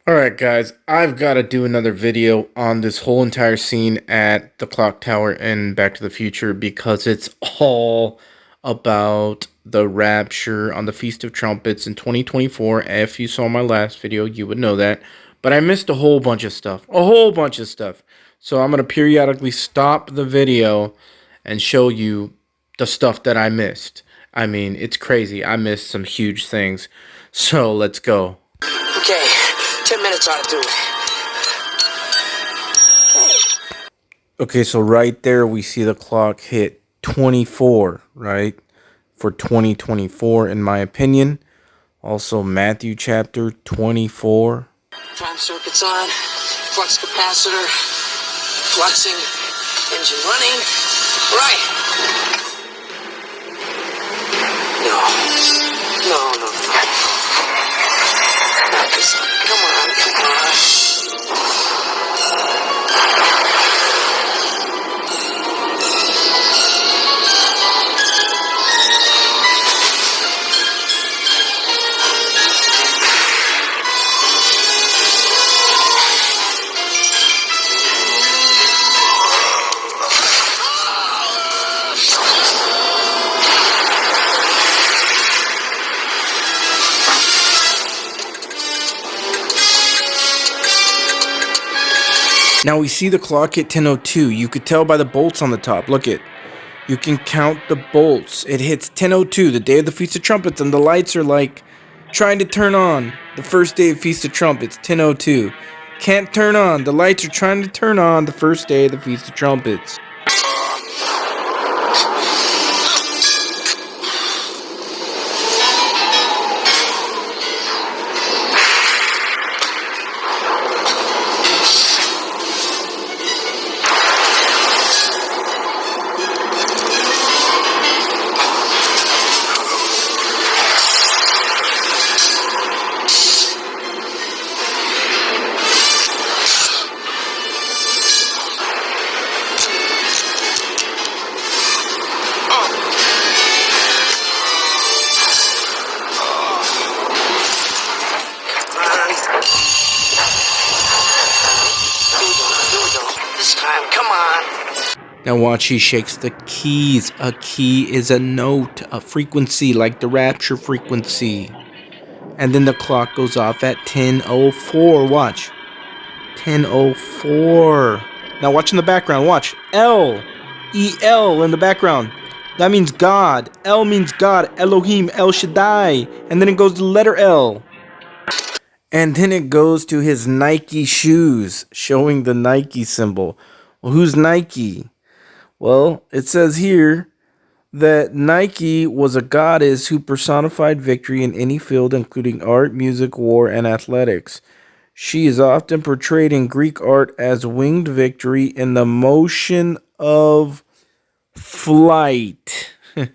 Alright guys, I've got to do another video on this whole entire scene at the clock tower in Back to the Future because it's all about the rapture on the Feast of Trumpets in 2024. If you saw my last video, you would know that. But I missed a whole bunch of stuff. So I'm going to periodically stop the video and show you the stuff that I missed. I mean, it's crazy. I missed some huge things. So let's go. Okay, 10 minutes ought to do it. Okay, so right there we see the clock hit 24, right? For 2024, in my opinion. Also, Matthew chapter 24. Time circuit's on, flux capacitor, fluxing, engine running. Right. No. Not this one. Come on. Now we see the clock hit 10:02. You could tell by the bolts on the top. Look it. You can count the bolts. It hits 10:02, the day of the Feast of Trumpets, and the lights are like trying to turn on. The first day of Feast of Trumpets, 10:02. Can't turn on. The lights are trying to turn on the first day of the Feast of Trumpets. Come on. Now watch, he shakes the keys. A key is a note, a frequency like the Rapture frequency. And then the clock goes off at 10:04. Watch. 10:04. Now watch in the background. Watch. L. E-L in the background. That means God. L means God. Elohim. El Shaddai. And then it goes to the letter L. And then it goes to his Nike shoes, showing the Nike symbol. Well, who's Nike? Well, it says here that Nike was a goddess who personified victory in any field, including art, music, war, and athletics. She is often portrayed in Greek art as winged victory in the motion of flight. Please,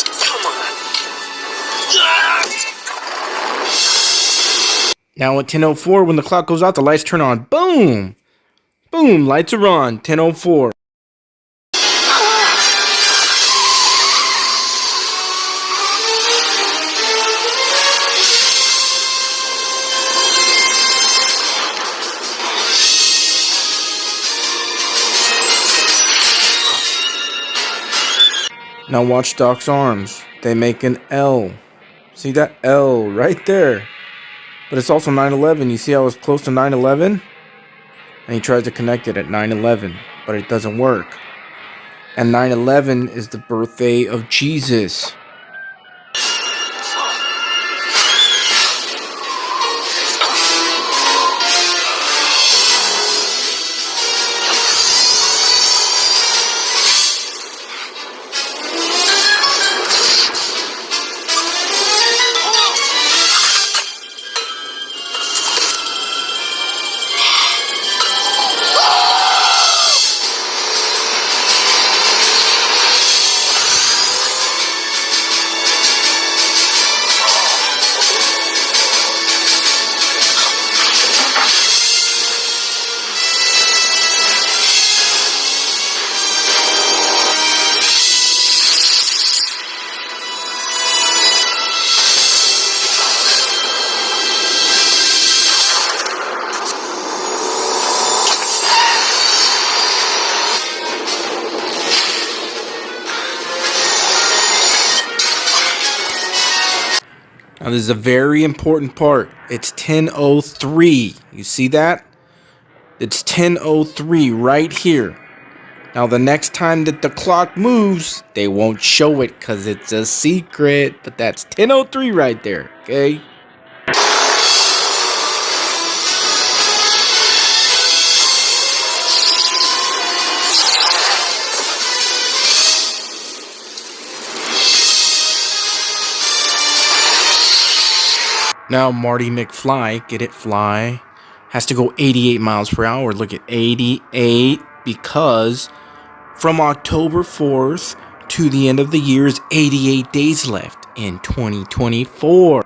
come on. Now at 10:04, when the clock goes out, the lights turn on. Boom! Boom! Lights are on. 10:04. Now watch Doc's arms. They make an L. See that L right there? But it's also 9/11. You see how it's close to 9/11? And he tries to connect it at 9/11, but it doesn't work. And 9/11 is the birthday of Jesus. Now this is a very important part. It's 10:03. You see that? It's 10:03 right here. Now the next time that the clock moves, they won't show it because it's a secret. But that's 10:03 right there, okay? Now Marty McFly, get it, fly, has to go 88 miles per hour. Look at 88 because from October 4th to the end of the year is 88 days left in 2024.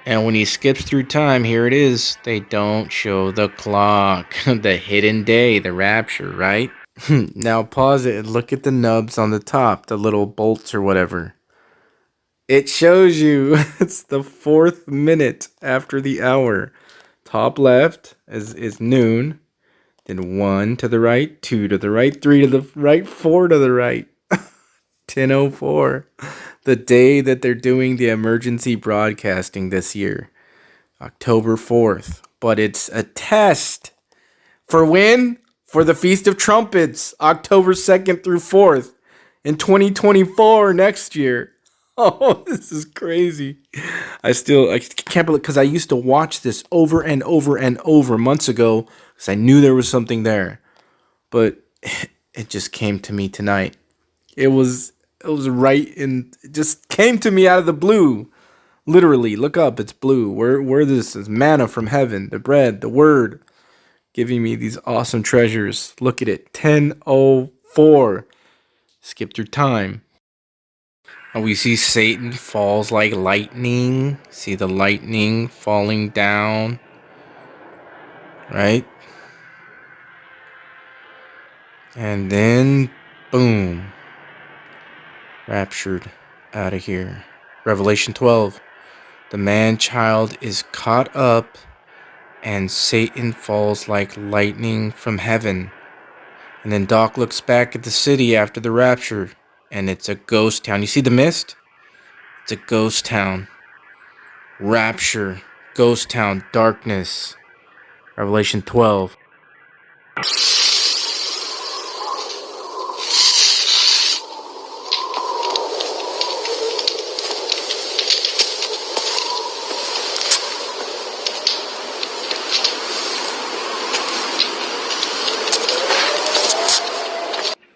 And when he skips through time, here it is. They don't show the clock. The hidden day, the rapture, right? Now pause it and look at the nubs on the top, the little bolts or whatever. It shows you it's the 4th minute after the hour. Top left is noon. Then 1 to the right, 2 to the right, 3 to the right, 4 to the right. 10:04. The day that they're doing the emergency broadcasting this year. October 4th. But it's a test. For when? For the Feast of Trumpets. October 2nd through 4th. In 2024 next year. Oh, this is crazy. I can't believe, because I used to watch this over and over and over months ago because I knew there was something there. But it just came to me tonight. It was right in, it just came to me out of the blue. Literally, look up, it's blue. Where this is manna from heaven, the bread, the word, giving me these awesome treasures. Look at it, 10:04. Skip through time. And we see Satan falls like lightning. See the lightning falling down. Right? And then, boom. Raptured out of here. Revelation 12. The man-child is caught up, and Satan falls like lightning from heaven. And then Doc looks back at the city after the rapture, and it's a ghost town. You see the mist? It's a ghost town. Rapture, ghost town, darkness. Revelation 12.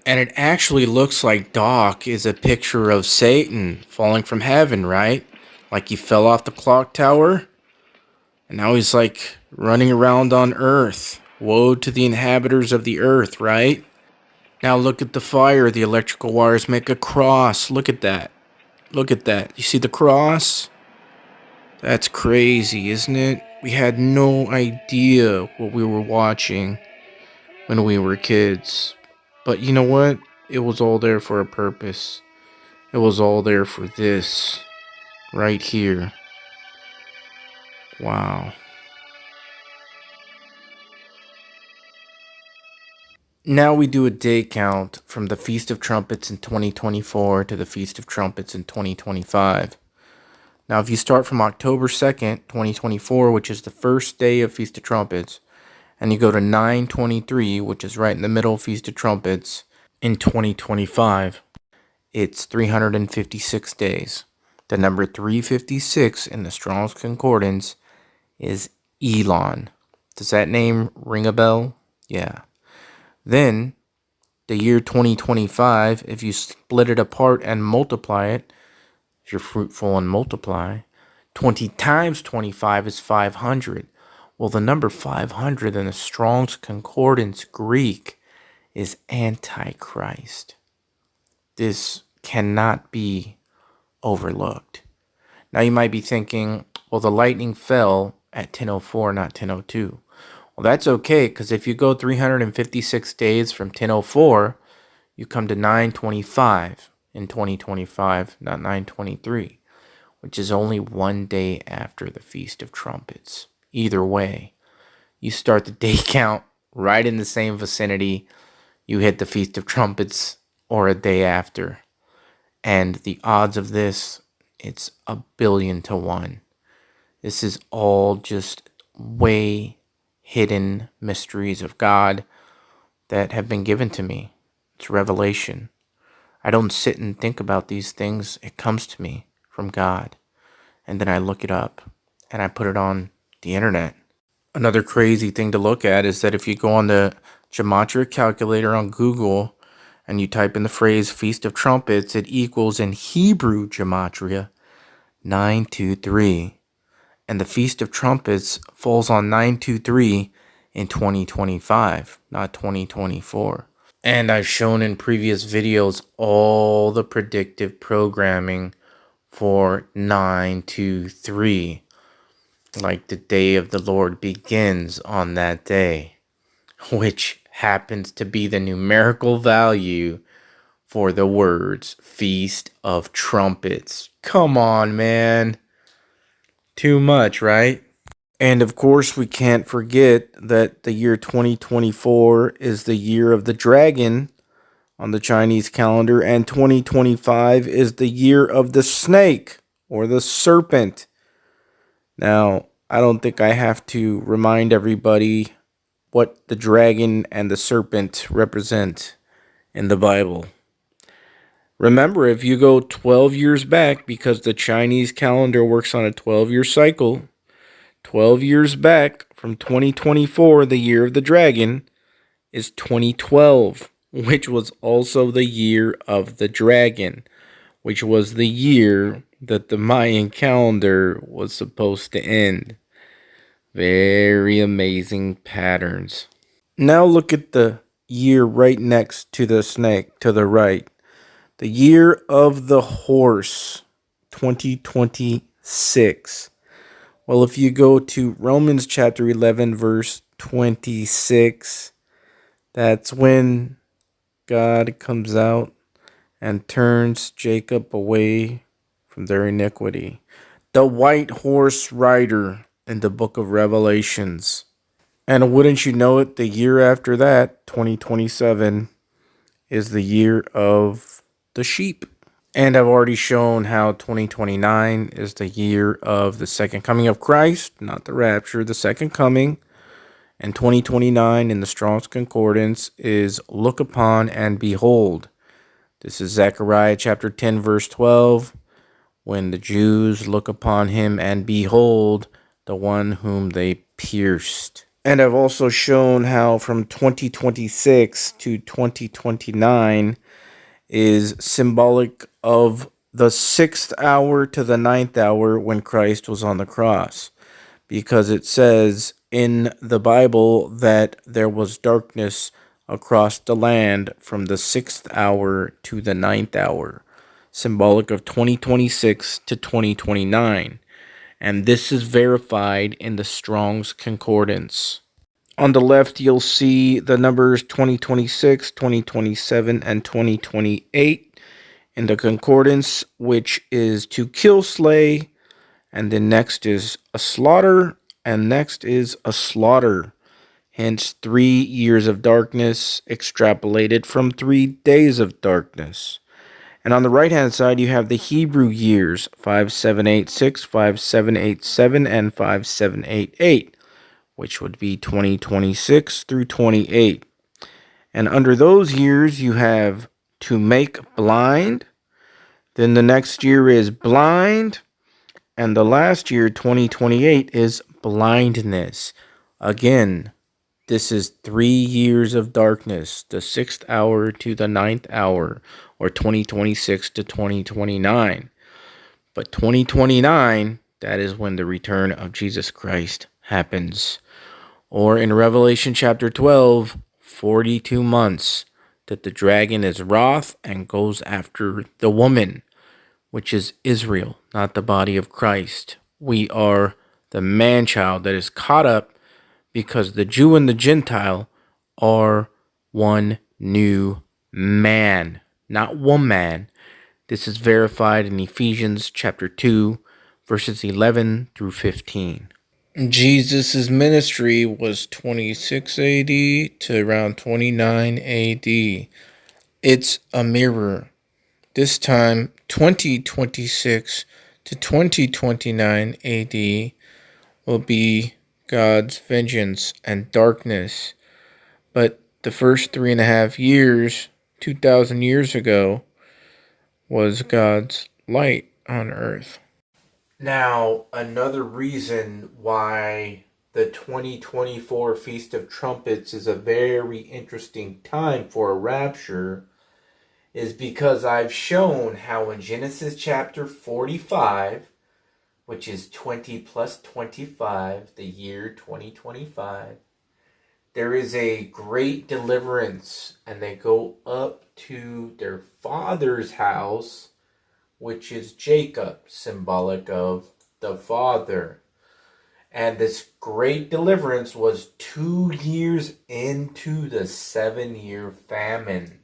And it actually looks like Doc is a picture of Satan falling from heaven, right? Like he fell off the clock tower. And now he's like running around on earth. Woe to the inhabitants of the earth, right? Now look at the fire. The electrical wires make a cross. Look at that. Look at that. You see the cross? That's crazy, isn't it? We had no idea what we were watching when we were kids. But you know what? It was all there for a purpose. It was all there for this. Right here. Wow. Now we do a day count from the Feast of Trumpets in 2024 to the Feast of Trumpets in 2025. Now if you start from October 2nd, 2024, which is the first day of Feast of Trumpets, and you go to 9/23, which is right in the middle of Feast of Trumpets, in 2025, it's 356 days. The number 356 in the Strong's Concordance is Elon. Does that name ring a bell? Yeah. Then, the year 2025, if you split it apart and multiply it, if you're fruitful and multiply, 20 times 25 is 500. Well, the number 500 in the Strong's Concordance Greek is Antichrist. This cannot be overlooked. Now you might be thinking, well, the lightning fell at 10:04, not 10:02. Well, that's okay, because if you go 356 days from 1004, you come to 925 in 2025, not 923, which is only one day after the Feast of Trumpets. Either way, you start the day count right in the same vicinity you hit the Feast of Trumpets or a day after. And the odds of this, it's 1,000,000,000 to 1. This is all just way hidden mysteries of God that have been given to me. It's revelation. I don't sit and think about these things. It comes to me from God. And then I look it up and I put it on the internet. Another crazy thing to look at is that if you go on the gematria calculator on Google and you type in the phrase Feast of Trumpets, it equals in Hebrew gematria 923. And the Feast of Trumpets falls on 923 in 2025, not 2024. And I've shown in previous videos all the predictive programming for 923. Like the day of the Lord begins on that day, which happens to be the numerical value for the words Feast of Trumpets. Come on, man. Too much, right? And of course, we can't forget that the year 2024 is the year of the dragon on the Chinese calendar, and 2025 is the year of the snake or the serpent. Now, I don't think I have to remind everybody what the dragon and the serpent represent in the Bible. Remember, if you go 12 years back, because the Chinese calendar works on a 12-year cycle, 12 years back from 2024, the year of the dragon, is 2012, which was also the year of the dragon, which was the year that the Mayan calendar was supposed to end. Very amazing patterns. Now look at the year right next to the snake, to the right. The year of the horse, 2026. Well, if you go to Romans chapter 11, verse 26, that's when God comes out and turns Jacob away from their iniquity. The white horse rider in the book of Revelations. And wouldn't you know it, the year after that, 2027, is the year of the sheep. And I've already shown how 2029 is the year of the second coming of Christ, not the rapture, the second coming. And 2029 in the Strong's Concordance is look upon and behold. This is Zechariah chapter 10, verse 12. When the Jews look upon him and behold the one whom they pierced. And I've also shown how from 2026 to 2029 is symbolic of the 6th hour to the 9th hour when Christ was on the cross. Because it says in the Bible that there was darkness across the land from the 6th hour to the 9th hour. Symbolic of 2026 to 2029. And this is verified in the Strong's Concordance. On the left, you'll see the numbers 2026, 2027, and 2028 in the Concordance, which is to kill, slay, and then next is a slaughter, and next is a slaughter. Hence, 3 years of darkness extrapolated from 3 days of darkness. And on the right-hand side, you have the Hebrew years, 5786, 5787, and 5788. Which would be 2026 through 28. And under those years, you have to make blind. Then the next year is blind. And the last year, 2028, is blindness. Again, this is 3 years of darkness, the 6th hour to the 9th hour, or 2026 to 2029. But 2029, that is when the return of Jesus Christ happens. Or in Revelation chapter 12, 42 months that the dragon is wroth and goes after the woman, which is Israel, not the body of Christ. We are the man-child that is caught up because the Jew and the Gentile are one new man, not one man. This is verified in Ephesians chapter 2, verses 11 through 15. Jesus' ministry was 26 AD to around 29 AD. It's a mirror. This time, 2026 to 2029 AD will be God's vengeance and darkness. But the first 3.5 years, 2,000 years ago, was God's light on earth. Now, another reason why the 2024 Feast of Trumpets is a very interesting time for a rapture is because I've shown how in Genesis chapter 45, which is 20 plus 25, the year 2025, there is a great deliverance, and they go up to their father's house, which is Jacob, symbolic of the father. And this great deliverance was 2 years into the 7-year famine.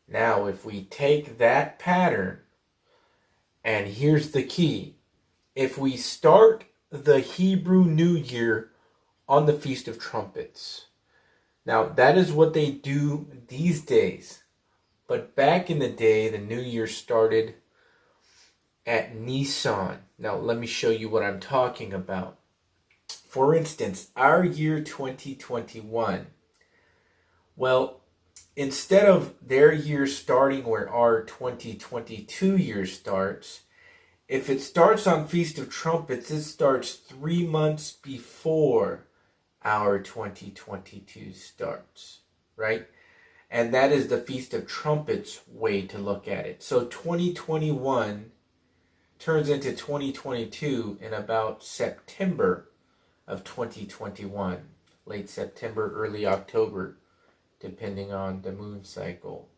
Now, if we take that pattern, and here's the key, if we start the Hebrew New Year on the Feast of Trumpets, now that is what they do these days. But back in the day, the New Year started at Nisan. Now, let me show you what I'm talking about. For instance, our year 2021, well, instead of their year starting where our 2022 year starts, if it starts on Feast of Trumpets, it starts 3 months before our 2022 starts, right? And that is the Feast of Trumpets way to look at it. So 2021 turns into 2022 in about September of 2021, late September, early October, depending on the moon cycle.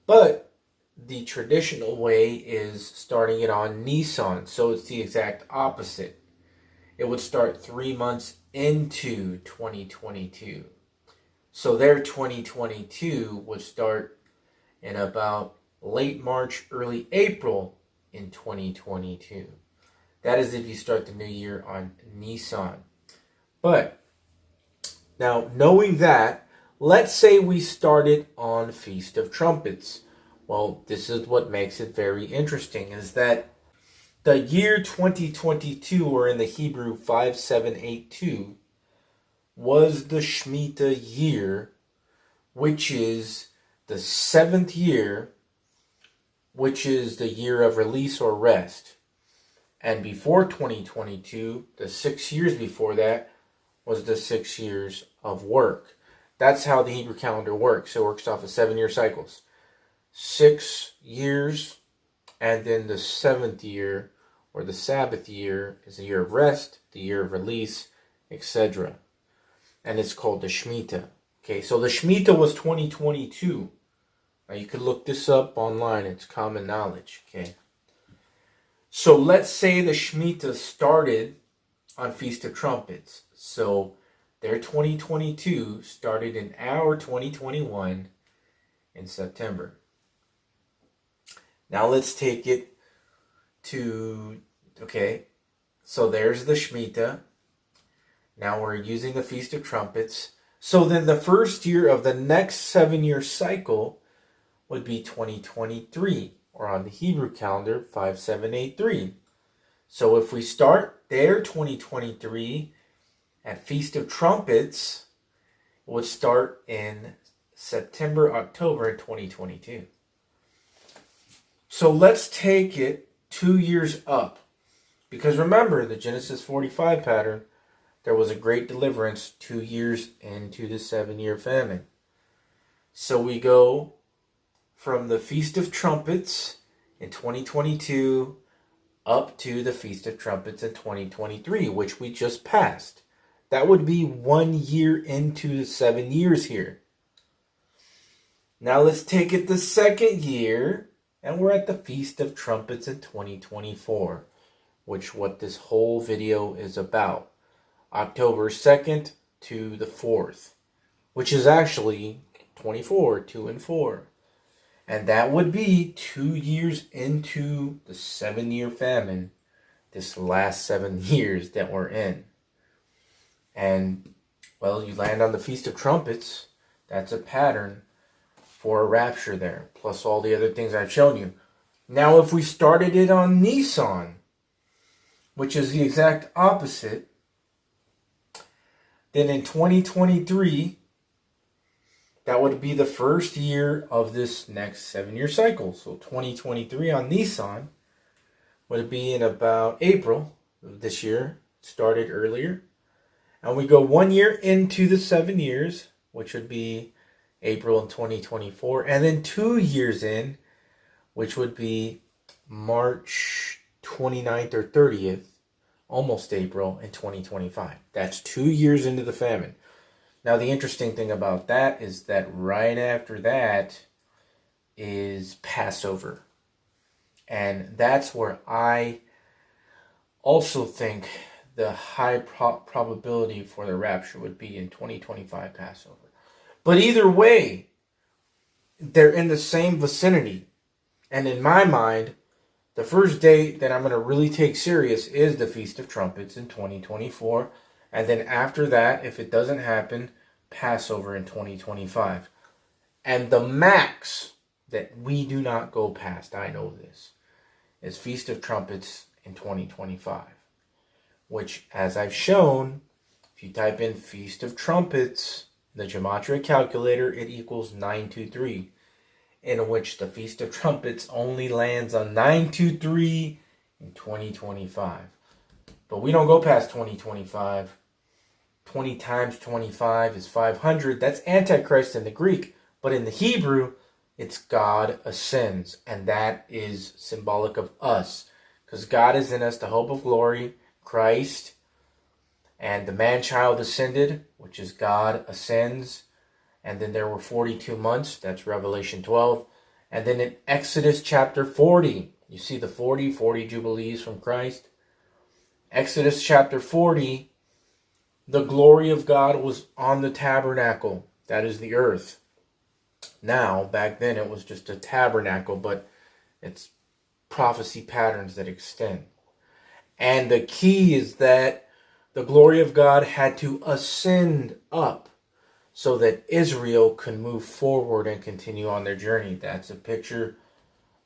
But the traditional way is starting it on Nisan, so it's the exact opposite. It would start 3 months into 2022. So their 2022 would start in about late March, early April in 2022. That is if you start the new year on Nisan. But now, knowing that, let's say we started on Feast of Trumpets. Well, this is what makes it very interesting, is that the year 2022, or in the Hebrew 5782, was the Shemitah year, which is the 7th year, which is the year of release or rest. And before 2022, the 6 years before that, was the 6 years of work. That's how the Hebrew calendar works. It works off of 7-year cycles. 6 years, and then the 7th year, or the Sabbath year, is the year of rest, the year of release, etc. And it's called the Shemitah. Okay, so the Shemitah was 2022. Now you could look this up online. It's common knowledge. Okay. So let's say the Shemitah started on Feast of Trumpets. So their 2022 started in our 2021 in September. Now let's take it to, okay, so there's the Shemitah. Now we're using the Feast of Trumpets. So then the first year of the next 7-year cycle would be 2023, or on the Hebrew calendar, 5783. So if we start their 2023 at Feast of Trumpets, it would start in September, October 2022. So let's take it 2 years up. Because remember, the Genesis 45 pattern, there was a great deliverance 2 years into the 7-year famine. So we go from the Feast of Trumpets in 2022 up to the Feast of Trumpets in 2023, which we just passed. That would be 1 year into the 7 years here. Now let's take it the second year, and we're at the Feast of Trumpets in 2024, which what this whole video is about. October 2nd to the 4th, which is actually 24, 2 and 4. And that would be 2 years into the 7-year famine, this last 7 years that we're in. And, well, you land on the Feast of Trumpets. That's a pattern for a rapture there, plus all the other things I've shown you. Now, if we started it on Nisan, which is the exact opposite, then in 2023, that would be the first year of this next 7-year cycle. So 2023 on Nisan would be in about April of this year. Started earlier. And we go 1 year into the 7 years, which would be April in 2024. And then 2 years in, which would be March 29th or 30th, almost April in 2025. That's 2 years into the famine. Now, the interesting thing about that is that right after that is Passover. And that's where I also think the high probability for the rapture would be in 2025 Passover. But either way, they're in the same vicinity. And in my mind, the first date that I'm going to really take serious is the Feast of Trumpets in 2024. And then after that, if it doesn't happen, Passover in 2025. And the max that we do not go past, I know this, is Feast of Trumpets in 2025. Which, as I've shown, if you type in Feast of Trumpets, the Gematria calculator, it equals 923. In which the Feast of Trumpets only lands on 923 in 2025. But we don't go past 2025. 20 times 25 is 500. That's Antichrist in the Greek. But in the Hebrew, it's God ascends. And that is symbolic of us. Because God is in us, the hope of glory, Christ. And the man-child ascended, which is God ascends. And then there were 42 months. That's Revelation 12. And then in Exodus chapter 40, you see the 40 jubilees from Christ. Exodus chapter 40, the glory of God was on the tabernacle. That is the earth. Now, back then it was just a tabernacle, but it's prophecy patterns that extend. And the key is that the glory of God had to ascend up so that Israel can move forward and continue on their journey. That's a picture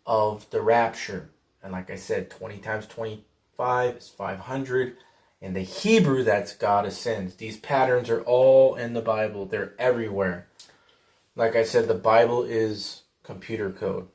of the rapture. And like I said, 20 times 25 is 500. In the Hebrew, that's God ascends. These patterns are all in the Bible. They're everywhere. Like I said, the Bible is computer code.